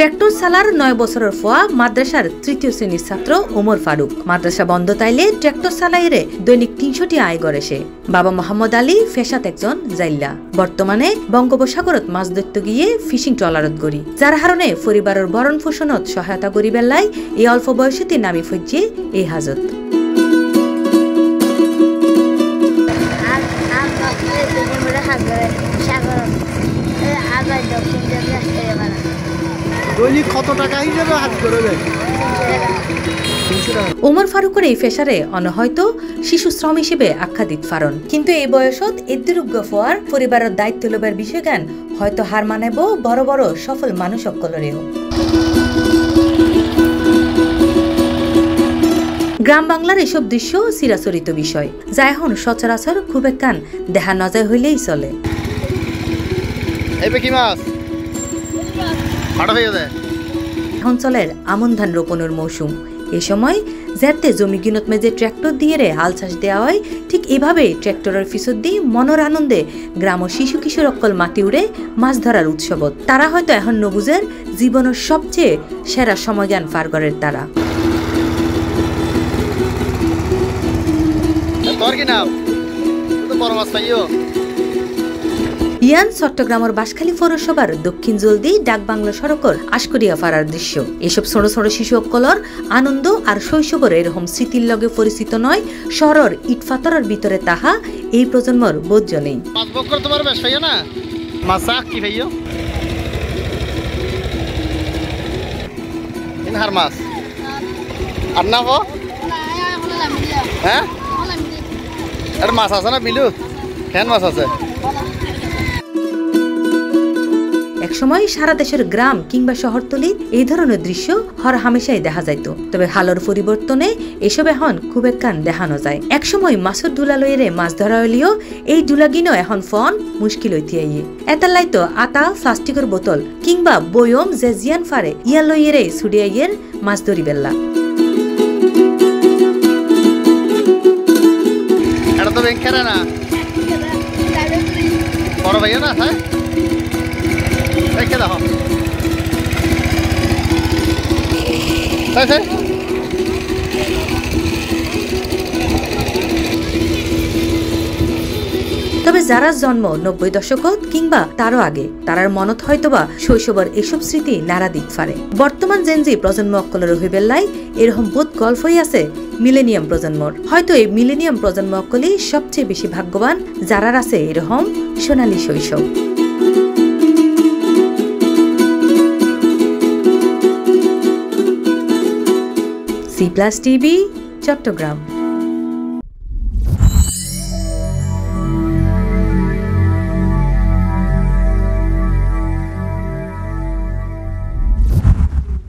Tractor চালার 9 বছরের ফোয়া মাদ্রাসার তৃতীয় শ্রেণীর ছাত্র ওমর ফারুক। মাদ্রাসা বন্ধ তাইলে ট্রাক্টর চালাইরে দৈনিক 300টি আয় করে সে। বাবা মোহাম্মদ আলী ফেসাত একজন জাইল্লা। বর্তমানে বঙ্গোপসাগরত মাছ ধরতে গিয়ে ফিশিং ট্রলারত গড়ি, যার হারণে পরিবারের ভরণ পোষণত সহায়তা করি বেলায় এই অল্প বয়সেতে নামি ফজ্জে এই হাজত। ওমর ফারুকের এই ফেসারে হয়তো শিশু শ্রম হিসেবে আখ্যা দিত ফারণ, কিন্তু এই বয়সত এদ্দিরুগ্য ফোয়ার পরিবারের দায়িত্ব লবার বিষয় জ্ঞান হয়তো হার মানাব বড় বড় সফল মানুষ সকলেরও। গ্রাম বাংলার এসব দৃশ্য চিরাচরিত বিষয়, যা এখন সচরাচর খুব একখান দেখা নজর হইলেই চলে। অঞ্চলের আমন ধান রোপণের মৌসুম। এ সময় যাতে জমি গিনত মেজে ট্রাক্টর দিয়ে হাল চাষ দেওয়া হয়, ঠিক এভাবে ট্রাক্টরের পিছত দিয়ে মনের আনন্দে গ্রাম ও শিশু কিশোর অক্কল মাটি উড়ে মাছ ধরার উৎসবত। তারা হয়তো এখন নবুজের জীবনের সবচেয়ে সেরা সময়জ্ঞান পার করের তারা। ইয়ান চট্টগ্রামের বাঁশখালী পৌরসভার দক্ষিণ জলদি ডাকবাংলা সড়কের আশকরিয়া ফারার দৃশ্য। এসব ছোট ছোট শিশু অক্কলর আনন্দ আর শৈশবের এরকম স্মৃতির লগে পরিচিত নয় শহরের ইটফাতরের ভিতরে তাহা এই প্রজন্মর বোধ নেই। মাছ আছে না বিলু? কেন মাছ আছে? একসময় সারা দেশের গ্রাম কিংবা শহরতলির এই ধরনের দৃশ্য হর হামেশাই দেখা যাইত, তবে হালর পরিবর্তনে এসব এখন খুব একখান দেখানো যায়। একসময় মাছের দুলা লইরে মাছ ধরা হইলেও এই দুলাগিনও এখন ফোন মুশকিল হইতে এতালাই তো আটা প্লাস্টিকের বোতল কিংবা বয়ম যে জিয়ান ফারে ইয়া লইরে ছুডিয়াইয়ের মাছ ধরি বেল্লা। এটা তো ব্যাংক না বড় ভাইয়া না, হ্যাঁ দেখে দেখো তবে যারা জন্ম 90 দশকত কিংবা তারও আগে, তারার মনত হয়তোবা শৈশবের এসব স্মৃতি নাড়া দিক পারে। বর্তমান জেনজি প্রজন্ম অক্কলের হইবেল্লাই এরকম বোধ গল্পই আছে মিলেনিয়াম প্রজন্মর। হয়তো এই মিলেনিয়াম প্রজন্ম অক্কলই সবচেয়ে বেশি ভাগ্যবান, যারার আছে এরকম সোনালী শৈশব। C+ TV, Chittagong.